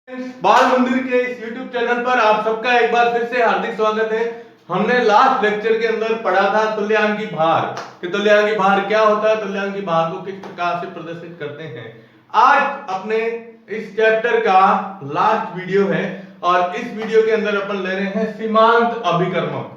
बाल मंदिर के इस YouTube चैनल पर आप सबका एक बार फिर से हार्दिक स्वागत है। हमने लास्ट लेक्चर के अंदर पढ़ा था तुल्यांकी भार कि तुल्यांकी भार क्या होता है, तुल्यांकी भार को किस प्रकार से प्रदर्शित करते हैं। आज अपने इस चैप्टर का लास्ट वीडियो है और इस वीडियो के अंदर अपन ले रहे हैं सीमांत अभिकर्मक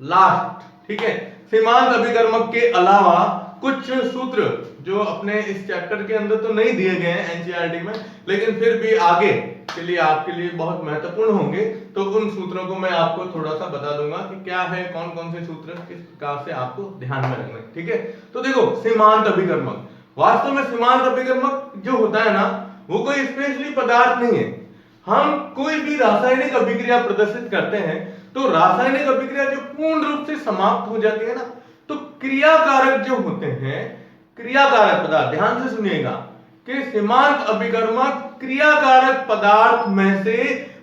लास्ट। ठीक है, सीमांत अभिकर्मक के अलावा कुछ सूत्र जो अपने इस चैप्टर के अंदर तो नहीं दिए गए हैं एनसीईआरटी में, लेकिन फिर भी आगे के लिए आपके लिए बहुत महत्वपूर्ण होंगे, तो उन सूत्रों को मैं आपको थोड़ा सा बता दूंगा कि क्या है, कौन कौन से सूत्र किस प्रकार से आपको ध्यान में रखना है। ठीक है, तो देखो सीमांत अभिकर्मक, वास्तव में सीमांत अभिकर्मक जो होता है ना, वो कोई स्पेशली पदार्थ नहीं है। हम कोई भी रासायनिक अभिक्रिया प्रदर्शित करते हैं तो रासायनिक अभिक्रिया जो पूर्ण रूप से समाप्त हो जाती है ना, तो क्रियाकारक जो होते हैं, क्रियाकारक पदार्थ, ध्यान से सुनिएगा कि सीमांत अभिकर्मक क्रियाकारक पदार्थ में से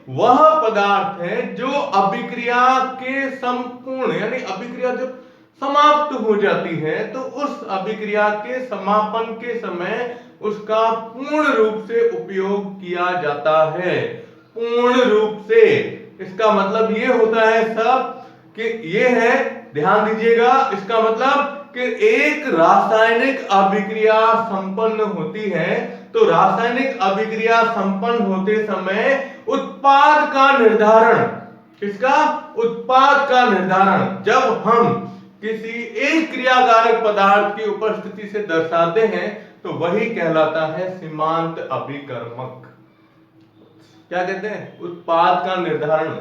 वह पदार्थ है जो अभिक्रिया के संपूर्ण, यानी अभिक्रिया जब समाप्त हो जाती है तो उस अभिक्रिया के समापन के समय उसका पूर्ण रूप से उपयोग किया जाता है। पूर्ण रूप से, इसका मतलब ये होता है सब कि ये है, ध्यान दीजिएगा, इसका मतलब कि एक रासायनिक अभिक्रिया संपन्न होती है तो रासायनिक अभिक्रिया संपन्न होते समय उत्पाद का निर्धारण, किसका? उत्पाद का निर्धारण जब हम किसी एक क्रियाकारक पदार्थ की उपस्थिति से दर्शाते हैं तो वही कहलाता है सीमांत अभिकर्मक। क्या कहते हैं? उत्पाद का निर्धारण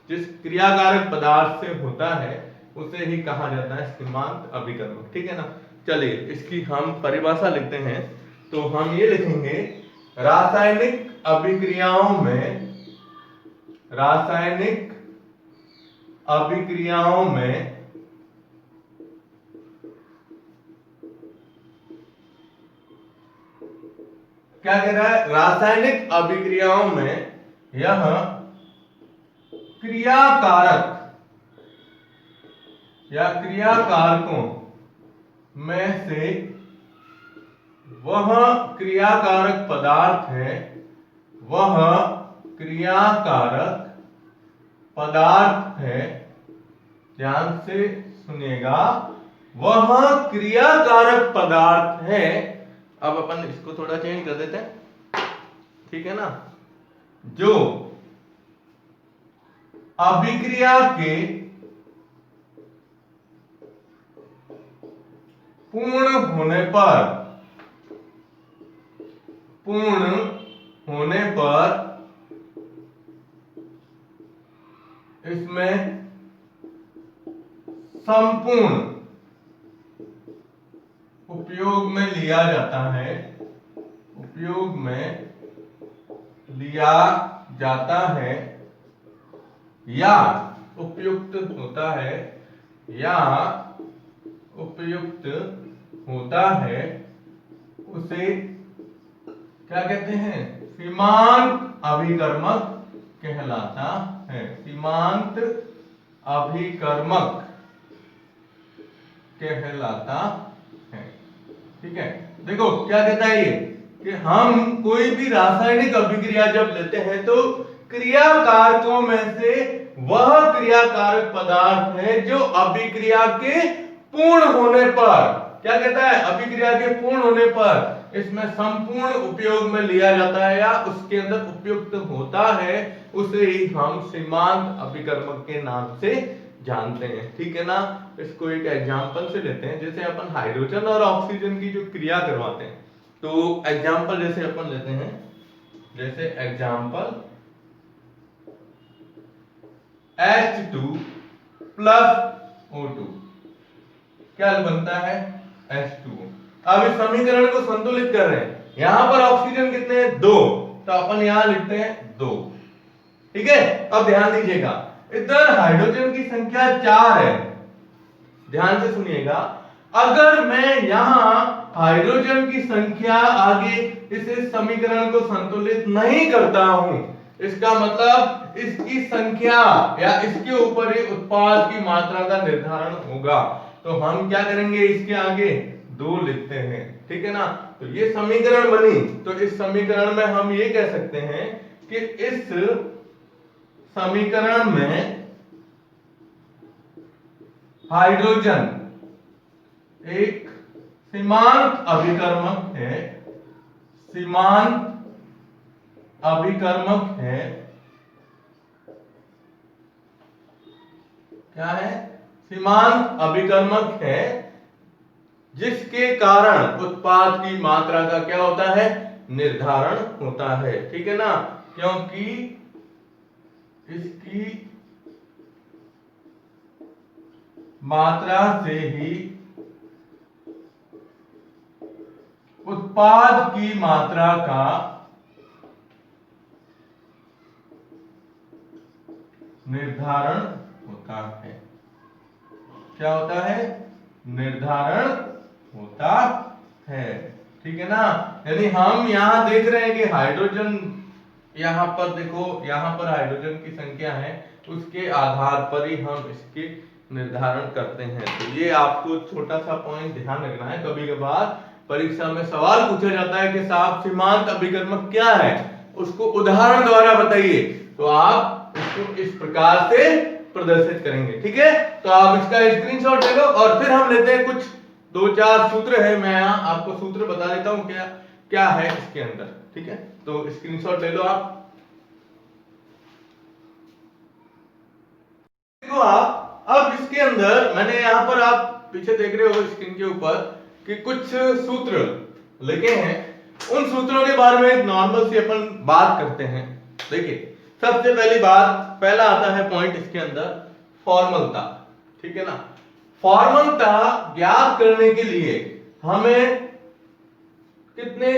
जिस क्रियाकारक पदार्थ से होता है उसे ही कहा जाता है सीमांत अभिकर्मक। ठीक है ना। चलिए इसकी हम परिभाषा लिखते हैं, तो हम ये लिखेंगे रासायनिक अभिक्रियाओं में, रासायनिक अभिक्रियाओं में क्या कह रहा है? रासायनिक अभिक्रियाओं में यह क्रियाकारक या क्रियाकारकों में से वह क्रियाकारक पदार्थ है, वह क्रियाकारक पदार्थ है, ध्यान से सुनिएगा, वह क्रियाकारक पदार्थ है। अब अपन इसको थोड़ा चेंज कर देते हैं, ठीक है ना, जो अभिक्रिया के पूर्ण होने पर इसमें संपूर्ण उपयोग में लिया जाता है, उपयोग में लिया जाता है या उपयुक्त होता है, या उपयुक्त होता है, उसे क्या कहते हैं? सीमांत अभिकर्मक कहलाता है। सीमांत अभिकर्मक कहलाता है। ठीक है, देखो क्या कहता है ये कि हम कोई भी रासायनिक अभिक्रिया जब लेते हैं तो क्रियाकारकों में से वह क्रियाकारक पदार्थ है जो अभिक्रिया के पूर्ण होने पर, क्या कहता है? अभिक्रिया के पूर्ण होने पर इसमें संपूर्ण उपयोग में लिया जाता है या उसके अंदर उपयुक्त होता है, उसे ही हम सीमांत अभिकर्मक के नाम से जानते हैं। ठीक है ना। इसको एक एग्जांपल से लेते हैं, जैसे अपन हाइड्रोजन और ऑक्सीजन की जो क्रिया करवाते हैं, तो एग्जांपल जैसे अपन लेते हैं, जैसे एग्जांपल H2 प्लस O2 क्या बनता है? H2O। अब इस समीकरण को संतुलित कर रहे हैं, यहां पर ऑक्सीजन कितने हैं? 2, तो अपन यहां लिखते हैं 2। ठीक है, अब ध्यान दीजिएगा, इधर हाइड्रोजन की संख्या 4 है, ध्यान से सुनिएगा। अगर मैं यहां हाइड्रोजन की संख्या आगे इस समीकरण को संतुलित नहीं करता हूं, इसका मतलब इसकी संख्या या इसके ऊपर ही उत्पाद की मात्रा का निर्धारण होगा, तो हम क्या करेंगे? इसके आगे 2 लिखते हैं। ठीक है ना। तो ये समीकरण बनी, तो इस समीकरण में हम ये कह सकते हैं कि इस समीकरण में हाइड्रोजन एक सीमांत अभिकर्मक है, सीमांत अभिकर्मक है, क्या है? सीमांत अभिकर्मक है, जिसके कारण उत्पाद की मात्रा का क्या होता है? निर्धारण होता है। ठीक है ना, क्योंकि इसकी मात्रा से ही उत्पाद की मात्रा का निर्धारण होता है। क्या होता है? निर्धारण होता है। ठीक है ना, यानी हम यहां देख रहे हैं कि हाइड्रोजन, यहां पर देखो, यहां पर हाइड्रोजन की संख्या है, उसके आधार पर ही हम इसके निर्धारण करते हैं। तो ये आपको छोटा सा पॉइंट ध्यान रखना है। कभी कभार परीक्षा में सवाल पूछा जाता है कि साहब सीमांत अभिकर्मक क्या है, उसको उदाहरण द्वारा बताइए, तो आप इसको इस प्रकार से प्रदर्शित करेंगे। ठीक है, तो आप इसका स्क्रीनशॉट ले लो और फिर हम लेते हैं कुछ 2-4 सूत्र है, मैं यहाँ आपको सूत्र बता देता हूं क्या क्या है इसके अंदर। ठीक है, तो स्क्रीनशॉट ले लो आप। देखो आप, अब इसके अंदर मैंने यहाँ पर, आप पीछे देख रहे हो स्क्रीन के ऊपर कि कुछ सूत्र लिखे हैं। उन सूत्रों के बारे में नॉर्मल सी अपन बात करते हैं। देखिए, सबसे पहली बात, पहला आता है पॉइंट इसके अंदर, फॉर्मलता। ठीक है ना, फॉर्मलता ज्ञात करने के लिए हमें कितने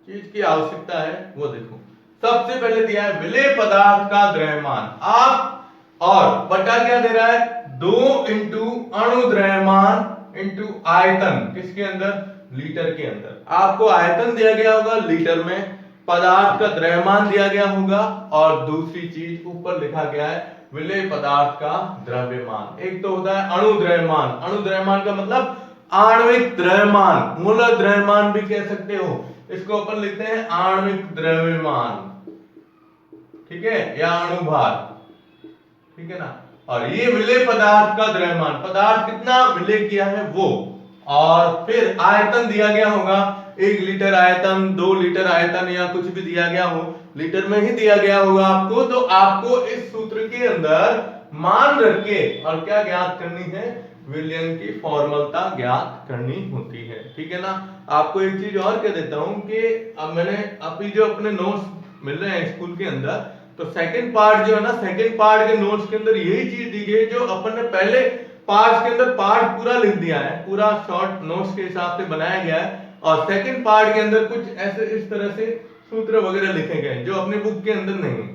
चीज की आवश्यकता है वो देखो। सबसे पहले दिया है विलेय पदार्थ का द्रव्यमान, आप, और बटा क्या दे रहा है? 2 इंटू अणु द्रव्यमान इंटू आयतन, किसके अंदर? लीटर के अंदर। आपको आयतन दिया गया होगा लीटर में, पदार्थ का द्रव्यमान दिया गया होगा, और दूसरी चीज ऊपर लिखा गया है विलेय पदार्थ का द्रव्यमान। एक तो होता है अणु द्रव्यमान, अणु द्रव्यमान का मतलब आणविक द्रव्यमान, मूलक द्रव्यमान भी कह सकते हो, इसको अपन लिखते हैं आणविक द्रव्यमान। ठीक है, या अणुभार। ठीक है ना, और ये विलेय पदार्थ का द्रव्यमान, पदार्थ कितना विलेय किया है वो, और फिर आयतन दिया गया होगा, 1 लीटर आयतन, 2 लीटर आयतन, या कुछ भी दिया गया हो, लीटर में ही दिया गया होगा आपको। तो आपको इस सूत्र के अंदर मान रख के और क्या ज्ञात करनी है? विलयन की फॉर्मलता ज्ञात करनी होती है। ठीक है ना, आपको एक चीज और कह देता हूं कि अब मैंने अभी जो अपने नोट्स मिल रहे हैं स्कूल के अंदर, तो सेकंड पार्ट जो है ना, सेकंड पार्ट के नोट्स के अंदर यही चीज दी गई जो अपन ने पहले पार्ट के अंदर पार्ट पूरा लिख दिया है, पूरा शॉर्ट नोट्स के हिसाब से बनाया गया है, और सेकंड पार्ट के अंदर कुछ ऐसे इस तरह से सूत्र वगैरह लिखे गए जो अपने बुक के अंदर नहीं।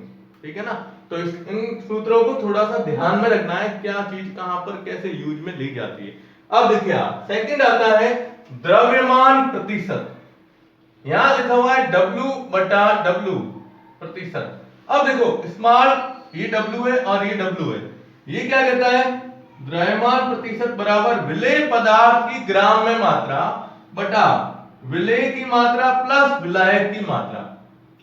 ठीक है ना, तो इन सूत्रों को थोड़ा सा ध्यान में रखना है, क्या चीज कहां पर कैसे यूज में ली जाती है। अब देखिए आप, सेकंड आता है द्रव्यमान प्रतिशत, यहां लिखा हुआ है W/W प्रतिशत। अब देखो स्मॉल, ये W है और ये W है, ये क्या कहता है? द्रव्यमान प्रतिशत बराबर विलेय पदार्थ की ग्राम में मात्रा बटा विलेय की मात्रा प्लस विलायक की मात्रा।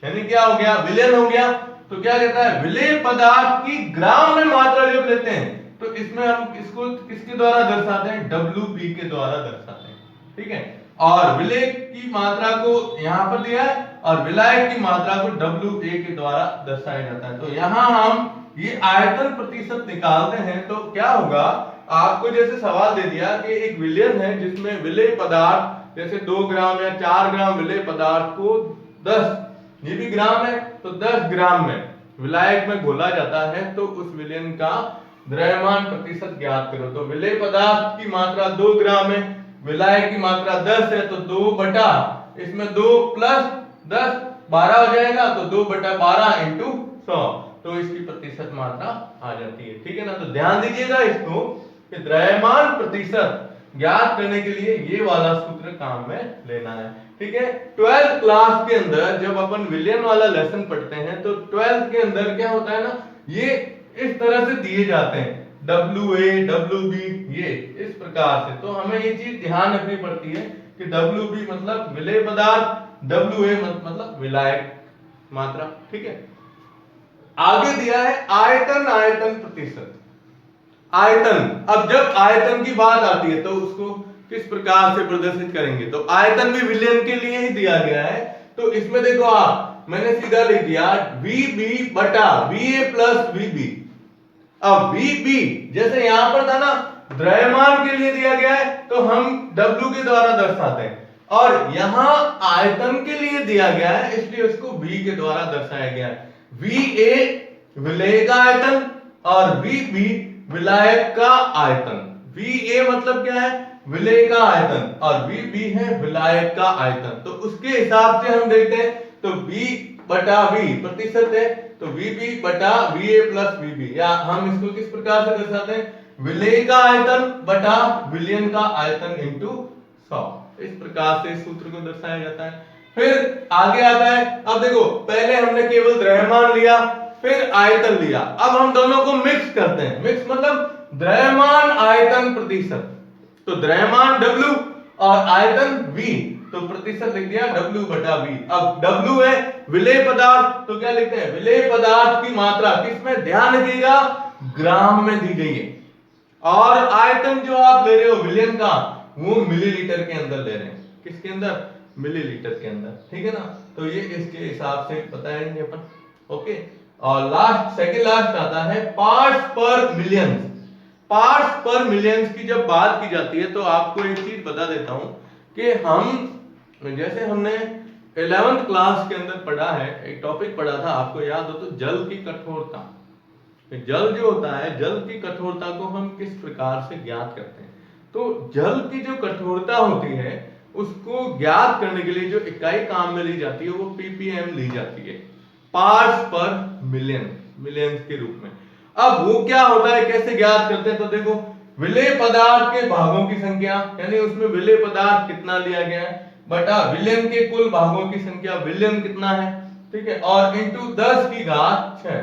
यानी क्या हो गया? विलयन हो गया। तो क्या कहता है? विलेय पदार्थ की ग्राम में मात्रा जब लेते हैं तो इसमें हम इसको किसके द्वारा दर्शाते हैं? WB के द्वारा दर्शाते हैं। ठीक है, और विलेय की मात्रा को यहां पर दिया है और विलायक की मात्रा को WA के द्वारा दर्शाया जाता है। तो यहां हम ये आयतन प्रतिशत निकालते हैं तो क्या होगा? आपको जैसे सवाल दे दिया कि एक विलयन है जिसमें विलेय पदार्थ जैसे 2 ग्राम या 4 ग्राम विलेय पदार्थ को 10, ये भी ग्राम है तो 10 ग्राम में विलायक में घोला जाता है, तो उस विलयन का द्रव्यमान प्रतिशत ज्ञात करो। तो विलेय पदार्थ की मात्रा 2 ग्राम है, विलायक की मात्रा 10 है, तो 2 बटा इसमें 2 प्लस 10 12 हो जाएगा, तो 2/12 इंटू 100, तो इसकी प्रतिशत मात्रा आ जाती है। ठीक है ना, तो ध्यान दीजिएगा इसको कि द्रव्यमान प्रतिशत ज्ञात करने के लिए ये वाला सूत्र काम में लेना है। ठीक है, 12th क्लास के अंदर जब अपन विलयन वाला लेसन पढ़ते हैं तो 12th के अंदर क्या होता है ना, ये इस तरह से दिए जाते हैं WA WB, ये इस प्रकार से। तो हमें ये चीज ध्यान रखनी पड़ती है कि WB मतलब विलेय पदार्थ, WA मतलब विलायक मात्रा, ठीक है। आगे दिया है आयतन, आयतन प्रतिशत। आयतन, अब जब आयतन की बात आती है तो उसको किस प्रकार से प्रदर्शित करेंगे, तो आयतन भी विलयन के लिए ही दिया गया है। तो इसमें देखो आप, मैंने सीधा लिख दिया VB बटा VA प्लस VB। अब VB जैसे यहां पर था ना, द्रव्यमान के लिए दिया गया है तो हम W के द्वारा दर्शाते हैं, और यहां आयतन के लिए दिया गया है इसलिए उसको V के द्वारा दर्शाया गया है। VA विलेय का आयतन और VB विलायक का आयतन। VA मतलब क्या है, विलेय का आयतन, और VB है विलायक का आयतन। तो उसके हिसाब से हम देखते हैं तो V बटा V प्रतिशत है, तो VB बटा VA प्लस VB, या हम इसको किस प्रकार से दर्शाते हैं, विलेय का आयतन बटा विलयन का आयतन इंटू 100। इस प्रकार से इस सूत्र को दर्शाया जाता है। फिर आगे आता है, अब देखो पहले हमने केवल द्रव्यमान लिया, फिर आयतन लिया, अब हम दोनों को मिक्स करते हैं। मिक्स मतलब द्रव्यमान आयतन प्रतिशत, तो द्रव्यमान W और आयतन V, तो प्रतिशत लिख दिया W बटा V। अब W है विलेय पदार्थ, तो क्या लिखते हैं, विलेय पदार्थ की मात्रा किसमें, ध्यान रखिएगा ग्राम में दी गई है, और आयतन जो आप ले रहे हो विलयन का वो मिलीलीटर के अंदर ले रहे हैं। किसके अंदर, मिलीलीटर के अंदर, ठीक है ना। तो ये इसके हिसाब से बताएंगे अपन, ओके। और लास्ट, सेकंड लास्ट आता है पार्ट्स पर मिलियन। पार्ट्स पर मिलियंस की जब बात की जाती है तो आपको एक चीज बता देता हूं कि हम, जैसे हमने 11th क्लास के अंदर पढ़ा है, एक टॉपिक पढ़ा था, आपको याद हो तो, जल की कठोरता। जल जो होता है, जल की कठोरता को हम किस प्रकार से ज्ञात करते हैं, तो जल की जो कठोरता होती है उसको ज्ञात करने के लिए जो इकाई काम में ली जाती है वो ppm ली जाती है, पार्ट्स पर मिलियन, मिलियंस के रूप में। अब वो क्या होता है, कैसे ज्ञात करते हैं, तो देखो विलेय पदार्थ के भागों की संख्या, यानी उसमें विलेय पदार्थ कितना लिया गया है, बटा विलयन के कुल भागों की संख्या, विलयन कितना है, ठीक है, और इंटू 10 की घात 6।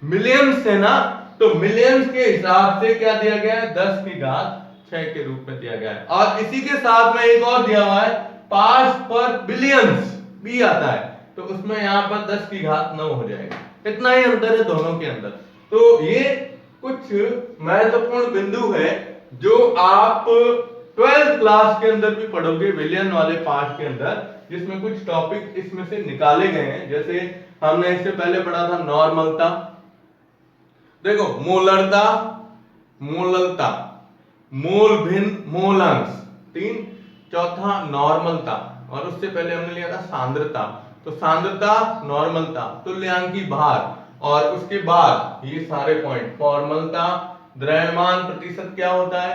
मिलियंस है ना, तो मिलियंस के हिसाब से क्या दिया गया है, 10 की घात 6 के रूप में दिया गया है। और इसी के साथ में एक और दिया हुआ है, पार्ट्स पर बिलियंस भी आता है, तो उसमें यहां पर 10 की घात 9 हो जाएगा। इतना ही अंतर है दोनों के अंदर। तो ये कुछ महत्वपूर्ण बिंदु है जो आप 12th क्लास के अंदर भी पढ़ोगे, विलयन वाले पार्ट के अंदर, जिसमें कुछ टॉपिक इसमें से निकाले गए हैं। जैसे हमने इससे पहले पढ़ा था नॉर्मलता, देखो मोलरता, मोललता, मोल भिन्न, मोलांश 3, चौथा नॉर्मलता, और उससे पहले हमने लिया था सांद्रता, तो सांद्रता, नॉर्मलता, तुल्यांकी भार, और उसके बाद ये सारे पॉइंट, फॉर्मलता, द्रव्यमान प्रतिशत क्या होता है,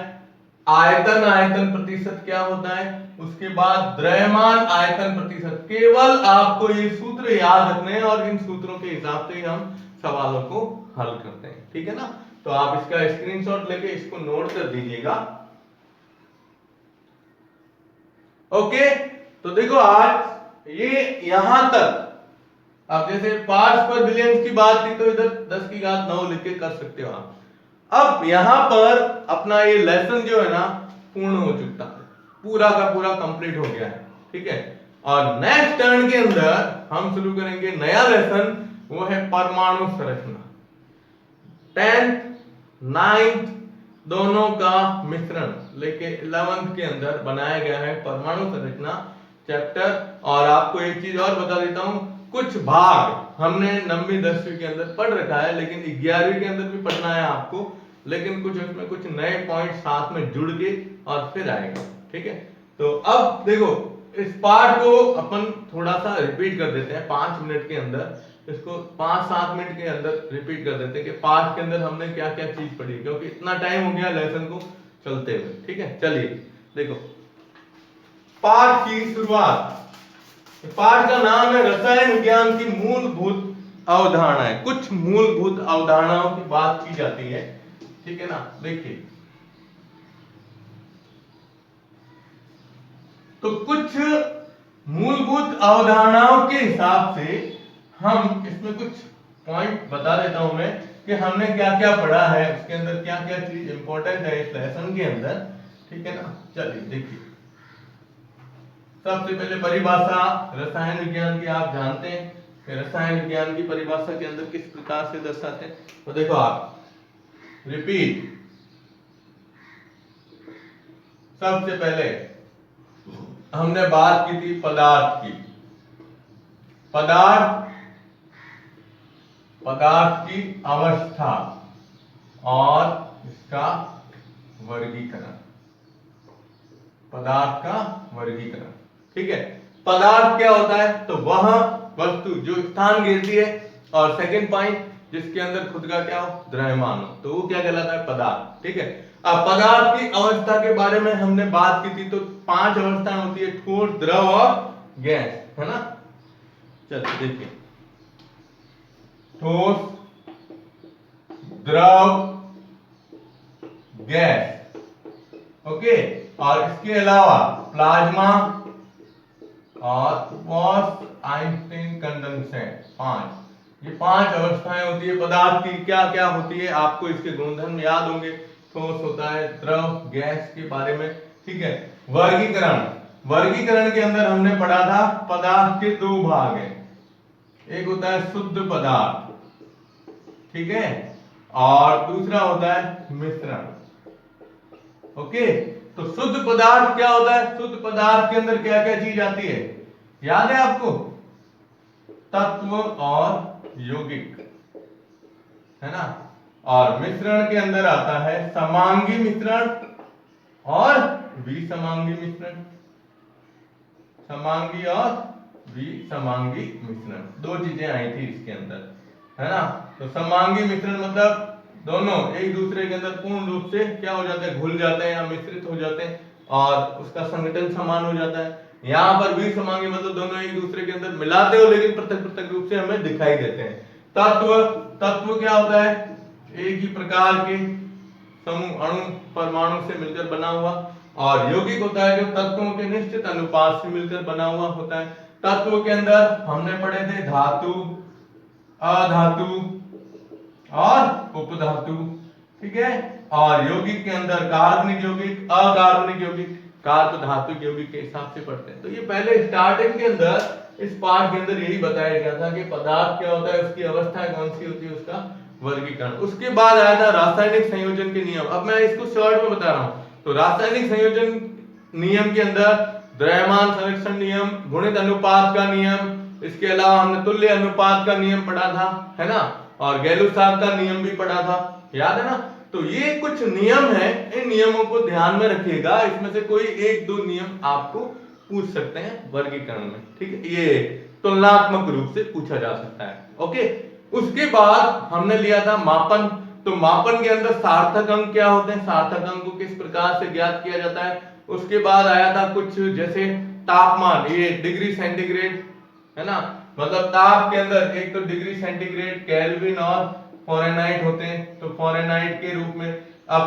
आयतन, आयतन प्रतिशत क्या होता है, उसके बाद द्रव्यमान आयतन प्रतिशत। केवल आपको ये सूत्र याद रखने हैं और इन सूत्रों के हिसाब से ही हम सवालों को हल करते हैं, ठीक है ना। तो आप इसका स्क्रीनशॉट लेके इसको नोट कर दीजिएगा, ओके। तो देखो आज ये यहां तक, अब जैसे पार्ट्स पर बिलियंस की बात थी तो इधर 10 की घात 9 लिख के कर सकते हो आप। अब यहां पर अपना ये लेसन जो है ना पूर्ण हो चुका है, पूरा का पूरा कंप्लीट हो गया है, ठीक है। और नेक्स्ट टर्न के अंदर हम शुरू करेंगे नया लेसन, वो है परमाणु संरचना। 10th 9th दोनों का मिश्रण लेके 11th के अंदर बनाया गया है परमाणु संरचना चैप्टर। और आपको एक चीज और बता देता हूं, कुछ भाग हमने 9वीं 10वीं के अंदर पढ़ रखा है, लेकिन 11वीं के अंदर भी पढ़ना है आपको, लेकिन कुछ उसमें कुछ नए पॉइंट साथ में जुड़ के और फिर आएगा, ठीक है। तो अब देखो इस पार्ट को अपन थोड़ा सा रिपीट कर देते हैं 5 मिनट के अंदर, इसको 5-7 मिनट के अंदर रिपीट कर देते हैं कि पार्ट के अंदर हमने क्या क्या चीज पढ़ी, क्योंकि इतना टाइम हो गया लेसन को चलते हुए, ठीक है। चलिए देखो पाठ की शुरुआत, पाठ का नाम है रसायन विज्ञान की मूलभूत अवधारणाएं। कुछ मूलभूत अवधारणाओं की बात की जाती है, ठीक है ना। देखिए तो कुछ मूलभूत अवधारणाओं के हिसाब से हम इसमें कुछ पॉइंट बता देता हूं मैं कि हमने क्या क्या पढ़ा है, उसके अंदर क्या क्या चीज इंपॉर्टेंट है इस लेसन के अंदर, ठीक है ना। चलिए देखिए, सबसे पहले परिभाषा रसायन विज्ञान की आप जानते हैं, रसायन विज्ञान की परिभाषा के अंदर किस प्रकार से दर्शाते हैं? तो देखो आप, रिपीट, सबसे पहले हमने बात की थी पदार्थ की, पदार्थ की अवस्था और इसका वर्गीकरण, पदार्थ का वर्गीकरण, ठीक है। पदार्थ क्या होता है? तो वह वस्तु जो स्थान घेरती है, और सेकंड पॉइंट जिसके अंदर खुद का क्या हो, द्रव्यमान हो, तो वो क्या कहलाता है? पदार्थ, ठीक है। अब पदार्थ की अवस्था के बारे में हमने बात की थी, तो 5 अवस्थाएं होती है, ठोस, द्रव और गैस, है ना। चलिए देखिए, ठोस, द्रव, गैस, ओके। और इसके अलावा प्लाज्मा और बॉस आइंस्टीन कंडेंसेट, 5, ये 5 अवस्थाएं होती है पदार्थ की। क्या क्या होती है? आपको इसके गुणधर्म याद होंगे, ठोस होता है, द्रव, गैस के बारे में, ठीक है। वर्गीकरण, वर्गीकरण के अंदर हमने पढ़ा था पदार्थ के 2 भाग हैं, एक होता है शुद्ध पदार्थ, ठीक है, और दूसरा होता है मिश्रण, ओके। तो शुद्ध पदार्थ क्या होता है? शुद्ध पदार्थ के अंदर क्या क्या चीज आती है, याद है आपको? तत्व और यौगिक, है ना। और मिश्रण के अंदर आता है समांगी मिश्रण और विसमांगी मिश्रण, समांगी और विसमांगी मिश्रण, 2 चीजें आई थी इसके अंदर, है ना। तो समांगी मिश्रण मतलब दोनों एक दूसरे के अंदर पूर्ण रूप से क्या हो जाते हैं, घुल जाते हैं या मिश्रित हो जाते हैं, और उसका संगठन समान हो जाता है। यहाँ पर विसमांगी मतलब दोनों एक दूसरे के अंदर मिलाते हो लेकिन पृथक पृथक रूप से हमें दिखाई देते हैं। तत्व, तत्व क्या होता है? एक ही प्रकार के समूह, अणु, परमाणु से मिलकर बना हुआ। और यौगिक होता है जो तत्वों के निश्चित अनुपात से मिलकर बना हुआ होता है। तत्व के अंदर हमने पढ़े थे धातु, अधातु और उपधातु, ठीक है। और यौगिक के अंदर कार्बनिक यौगिक, अकार्बनिक यौगिक, कार्ब धातु यौगिक के हिसाब से पढ़ते हैं। तो ये पहले स्टार्टिंग के अंदर इस पाठ के अंदर यही बताया गया था कि पदार्थ क्या होता है, उसकी अवस्था कौन सी होती है, उसका वर्गीकरण। उसके बाद आया था रासायनिक संयोजन के नियम। अब मैं इसको शॉर्ट में बता रहा हूं। तो रासायनिक संयोजन नियम के अंदर द्रव्यमान संरक्षण नियम, गुणित अनुपात का नियम, इसके अलावा हमने तुल्य अनुपात का नियम पढ़ा था, है ना, और गैलुसाक का नियम भी पढ़ा था, याद है ना। तो ये कुछ नियम है, इन नियमों को ध्यान में रखिएगा, इसमें से कोई 1-2 नियम आपको पूछ सकते हैं वर्गीकरण में, ठीक है। ये तुलनात्मक रूप से पूछा जा सकता है, ओके। उसके बाद हमने लिया था मापन। तो मापन के अंदर सार्थक अंक क्या होते हैं, सार्थक अंक को किस प्रकार से ज्ञात किया जाता है। उसके बाद आया था कुछ जैसे तापमान, ये डिग्री सेंटीग्रेड, है ना, मतलब ताप के अंदर एक तो डिग्री सेंटीग्रेड, केल्विन और फ़ारेनहाइट होते हैं। तो फ़ारेनहाइट के रूप में, अब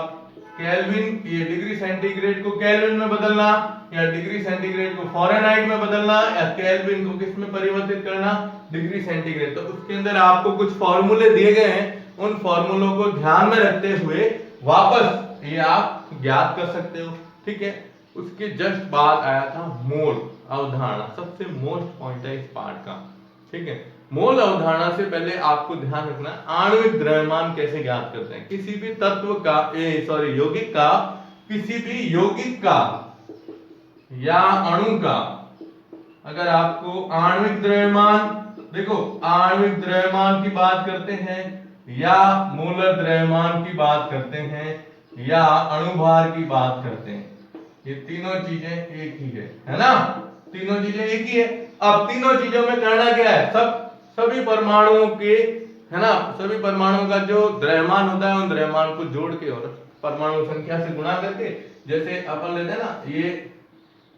केल्विन, ये डिग्री सेंटीग्रेड को केल्विन में बदलना, या डिग्री सेंटीग्रेड को फ़ारेनहाइट में बदलना, या केल्विन को किस में परिवर्तित करना, डिग्री सेंटीग्रेड। तो उसके अंदर आपको कुछ फॉर्मूले दिए गए हैं, उन फॉर्मूलों को ध्यान में रखते हुए वापस ये आप ज्ञात कर सकते हो, ठीक है। उसके जस्ट बाद आया था मोल अवधारणा, सबसे मोस्ट पॉइंट है इस पार्ट का, ठीक है। मोल अवधारणा से पहले आपको ध्यान रखना आणविक द्रव्यमान कैसे ज्ञात करते हैं। किसी भी तत्व का, यौगिक का, किसी भी यौगिक का या अणु का अगर आपको आणविक द्रव्यमान, देखो आणविक द्रव्यमान की बात करते हैं या मोलर द्रव्यमान की बात करते हैं या अणुभार की बात करते हैं, ये तीनों चीजें एक ही है ना, तीनों चीजें एक ही है। अब तीनों चीजों में करना क्या है, सभी परमाणुओं के, है ना, सभी परमाणुओं का जो द्रव्यमान होता है उन द्रव्यमान को जोड़ के और परमाणु संख्या से गुणा करके, जैसे अपन लेते हैं ना, ये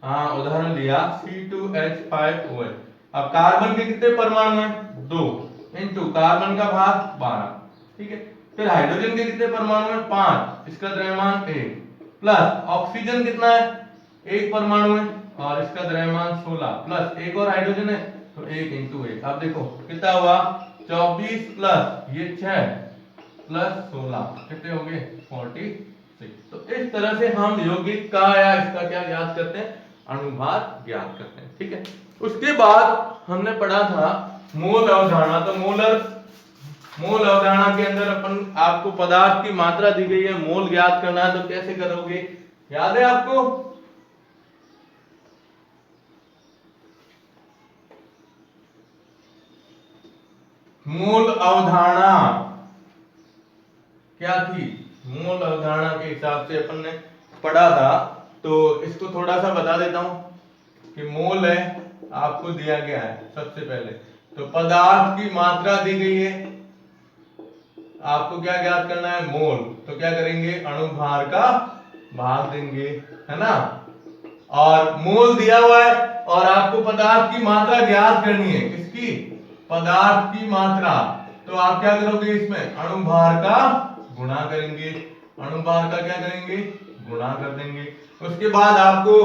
उदाहरण लिया C2H5OH। अब कार्बन के कितने परमाणु हैं, 2, इंटू कार्बन का भाग 12, ठीक है। फिर हाइड्रोजन के कितने परमाणु हैं, 5, इसका द्रव्यमान 1, प्लस ऑक्सीजन कितना है, 1 परमाणु है और इसका द्रव्यमान 16, प्लस एक और हाइड्रोजन है तो 1 इंटू 1। अब देखो कितना हुआ, 24 प्लस ये 6 प्लस 16 कितने हो गए, 46। तो इस तरह से हम यौगिक का या इसका क्या ज्ञात करते हैं, अणुभार ज्ञात करते हैं। ठीक है, उसके बाद हमने पढ़ा था मोल अवधारणा। तो मोल अवधारणा के अंदर अपन आपको पदार्थ की मात्रा दी गई है, मोल ज्ञात करना है, तो कैसे करोगे, याद है आपको? मूल अवधारणा क्या थी? मूल अवधारणा के हिसाब से अपन ने पढ़ा था, तो इसको थोड़ा सा बता देता हूं कि मोल है, आपको दिया गया है सबसे पहले, तो पदार्थ की मात्रा दी गई है, आपको क्या ज्ञात करना है, मोल। तो क्या करेंगे, अणुभार का भाग देंगे, है ना। और मोल दिया हुआ है और आपको पदार्थ की मात्रा ज्ञात करनी है, किसकी, पदार्थ की मात्रा। तो आप क्या करोगे, इसमें अणुभार का गुणा करेंगे, अणुभार का क्या करेंगे, गुणा कर देंगे। उसके बाद आपको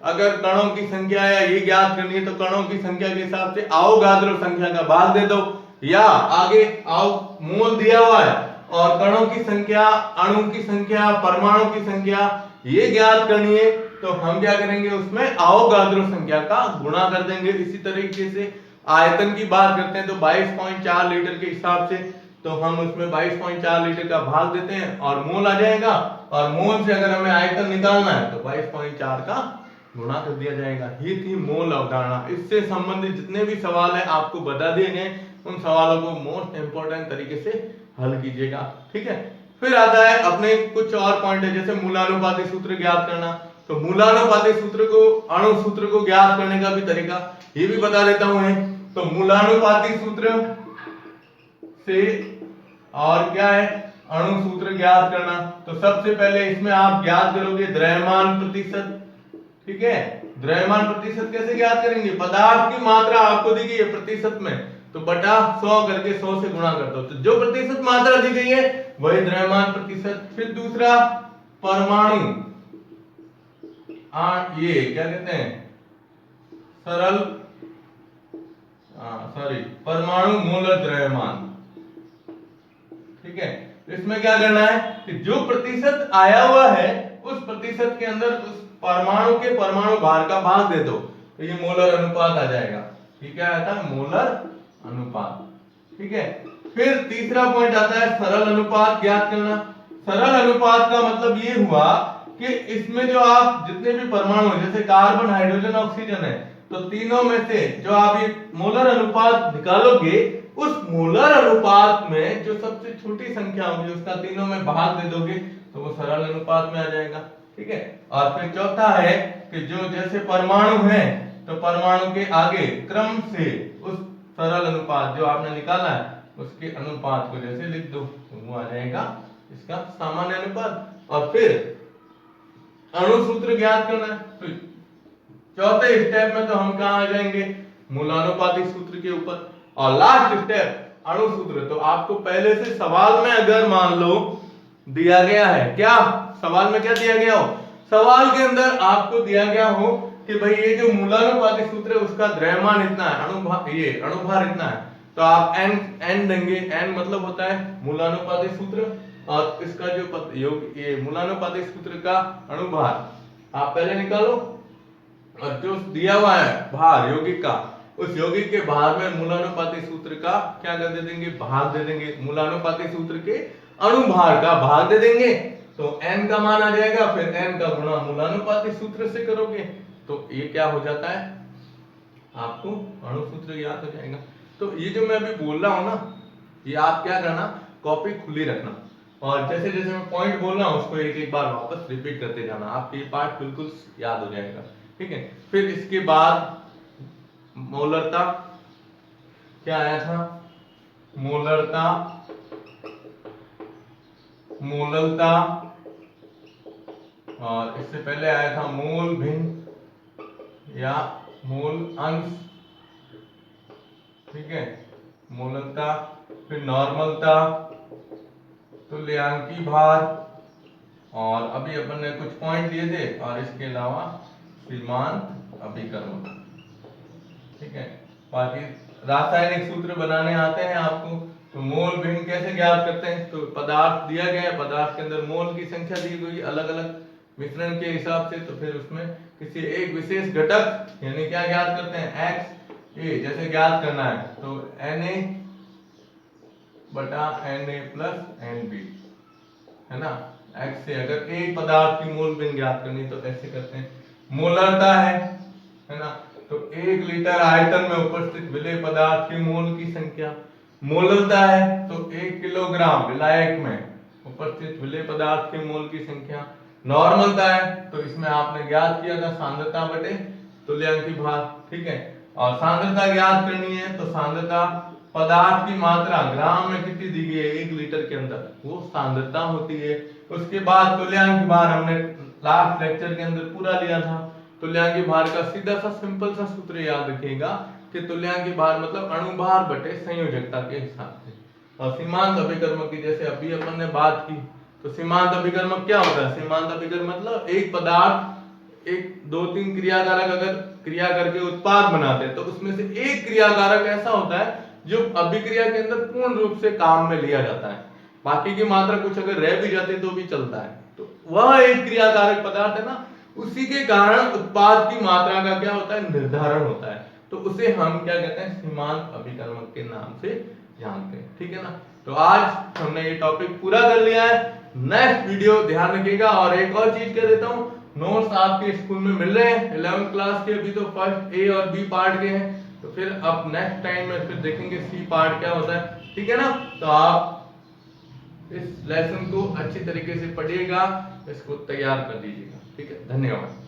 अगर कणों की संख्या या ये ज्ञात करनी है, तो कणों की संख्या के हिसाब से अवोगाद्रो संख्या का भाग दे दो, या आगे मोल दिया हुआ है और कणों की संख्या, अणु की संख्या, परमाणु की संख्या ये ज्ञात करनी है, तो हम क्या करेंगे, उसमें अवोगाद्रो संख्या का गुणा कर देंगे। इसी तरीके से आयतन की बात करते हैं तो 22.4 लीटर के हिसाब से, तो हम उसमें 22.4 लीटर का भाग देते हैं और मोल आ जाएगा, और मोल से अगर हमें आयतन निकालना है तो 22.4 का गुणा कर दिया जाएगा। ये थी मोल अवधारणा। इससे संबंधित जितने भी सवाल है आपको बता दिए गए, उन सवालों को मोस्ट इंपोर्टेंट तरीके से हल कीजिएगा। ठीक है, फिर आता है अपने कुछ और पॉइंट है, जैसे मूलानुपाती सूत्र ज्ञात करना। तो मूलानुपाती सूत्र को, अणु सूत्र को ज्ञात करने का भी तरीका ये भी बता देता हूं। तो मूलानुपाती सूत्र से और क्या है, अणु सूत्र ज्ञात करना। तो सबसे पहले इसमें आप ज्ञात करोगे द्रव्यमान प्रतिशत। ठीक है, द्रव्यमान प्रतिशत कैसे ज्ञात करेंगे, पदार्थ की मात्रा आपको दी गई है प्रतिशत में, तो बटा 100 करके 100 से गुणा कर दो, तो जो प्रतिशत मात्रा दी गई है वही द्रव्यमान प्रतिशत। फिर दूसरा परमाणु, ये क्या कहते हैं, सरल परमाणु मोलर द्रव्यमान। ठीक है, इसमें क्या करना है कि जो प्रतिशत आया हुआ है उस प्रतिशत के अंदर उस परमाणु के परमाणु भार का भाग दे दो, तो ये मोलर अनुपात आ जाएगा। ठीक है, आता है मोलर अनुपात। ठीक है, फिर तीसरा पॉइंट आता है सरल अनुपात ज्ञात करना। सरल अनुपात का मतलब ये हुआ कि इसमें जो आप जितने भी परमाणु, जैसे कार्बन, हाइड्रोजन, ऑक्सीजन है, तो तीनों में से जो आप ये मोलर अनुपात निकालोगे, उस मोलर अनुपात में जो सबसे छोटी संख्या होगी उसका तीनों में भाग दे दोगे, तो वो सरल अनुपात में आ जाएगा। ठीक है, और फिर चौथा है कि जो जैसे परमाणु है, तो परमाणु के आगे क्रम से उस सरल अनुपात जो आपने निकाला है उसके अनुपात को जैसे लिख दो, तो वो आ जाएगा इसका सामान्य अनुपात। और फिर अणु सूत्र ज्ञात करना है, तो चौथे स्टेप में तो हम कहां आ जाएंगे, मूलानुपाती सूत्र के ऊपर। और लास्ट स्टेप अणु सूत्र। तो आपको पहले से सवाल में अगर मान लो दिया गया है, क्या सवाल में क्या दिया गया हो, सवाल के अंदर आपको दिया गया हो कि भाई ये जो मूलानुपाती सूत्र है उसका द्रव्यमान इतना है, अणुभार इतना है, तो आप n देंगे। n मतलब होता है मूलानुपाती सूत्र, और इसका जो ये मूलानुपाती सूत्र का अणुभार आप पहले निकालो, और जो दिया हुआ है भार यौगिक का, उस यौगिक के भार में मूलानुपाती सूत्र का क्या कर दे देंगे, भाग दे देंगे। मूलानुपाती सूत्र के अणुभार का भाग दे देंगे, तो n का मान आ जाएगा, फिर n का गुणा मूलानुपाती सूत्र से करोगे, तो ये क्या हो जाता है, आपको अणु सूत्र याद हो जाएगा। तो ये जो मैं अभी बोल रहा हूं ना, ये आप क्या करना, कॉपी खुली रखना, और जैसे जैसे मैं पॉइंट बोल रहा हूं उसको एक एक बार वापस रिपीट करते जाना, आपको ये पार्ट बिल्कुल याद हो जाएगा। ठीक है, फिर इसके बाद मोलरता क्या आया था, मोलरता, मोललता, और इससे पहले आया था मोल भिन्न या मोल अंश। ठीक है, मोललता, फिर नॉर्मलता, तुल्यांकी भार, और अभी अपन ने कुछ पॉइंट लिए थे, और इसके अलावा सीमांत अभिकर्मक। ठीक है, बाकी रासायनिक सूत्र बनाने आते हैं आपको। तो मोल भिन्न कैसे ज्ञात करते हैं, तो पदार्थ दिया गया है, पदार्थ के अंदर मोल की संख्या दी गई अलग अलग मिश्रण के हिसाब से, तो फिर उसमें किसी एक विशेष घटक यानी क्या ज्ञात करते हैं एक्स ए जैसे ज्ञात करना है तो Na बटा Na प्लस Nb है ना। एक्स से अगर एक पदार्थ की मोल बिन ज्ञात करनी तो ऐसे करते हैं। मोलरता है ना, तो 1 लीटर आयतन में उपस्थित विलेय पदार्थ की मोल की संख्या। मोलरता है तो 1 किलोग्राम विलायक में उपस्थित विलेय पदार्थ के मोल की संख्या। नॉर्मलता है तो इसमें आपने ज्ञात किया था सांद्रता बटे तुल्यांकी भार, ठीक है। और सांद्रता ज्ञात करनी है तो सांद्रता पदार्थ की मात्रा ग्राम में कितनी दी गई है 1 लीटर के अंदर, वो सांद्रता होती है। उसके बाद तुल्यांकी भार हमने लास्ट लेक्चर के अंदर पूरा लिया था। तुल्यांकी भार का सीधा सा सिंपल सा सूत्र याद रखिएगा कि तुल्यांकी भार मतलब अणुभार बटे संयोजकता के हिसाब से। और सीमांत अभिकर्मक की जैसे अभी अपन ने बात की तो सीमांत अभिकर्मक क्या होता है? सीमांत अभिकर्मक मतलब एक पदार्थ एक 2-3 क्रियाकारक अगर क्रिया करके उत्पाद बनाते हैं तो उसमें से एक क्रियाकारक ऐसा होता है जो अभिक्रिया के अंदर पूर्ण रूप से काम में लिया जाता है, बाकी की मात्रा कुछ अगर रह भी जाती है तो भी चलता है। तो वह एक क्रियाकारक पदार्थ है ना, उसी के कारण उत्पाद की मात्रा का क्या होता है? निर्धारण होता है। तो उसे हम क्या कहते हैं? सीमांत अभिकर्मक के नाम से जानते हैं, ठीक है ना। तो आज हमने ये टॉपिक पूरा कर लिया है। नेक्स्ट वीडियो ध्यान रखिएगा। और एक और चीज कह देता हूँ, नोट्स आपके स्कूल में मिल रहे हैं 11th क्लास के। अभी तो फर्स्ट ए और बी पार्ट के हैं, तो फिर अब नेक्स्ट टाइम में फिर देखेंगे सी पार्ट क्या होता है, ठीक है ना। तो आप इस लेसन को अच्छी तरीके से पढ़िएगा, इसको तैयार कर दीजिएगा, ठीक है। धन्यवाद।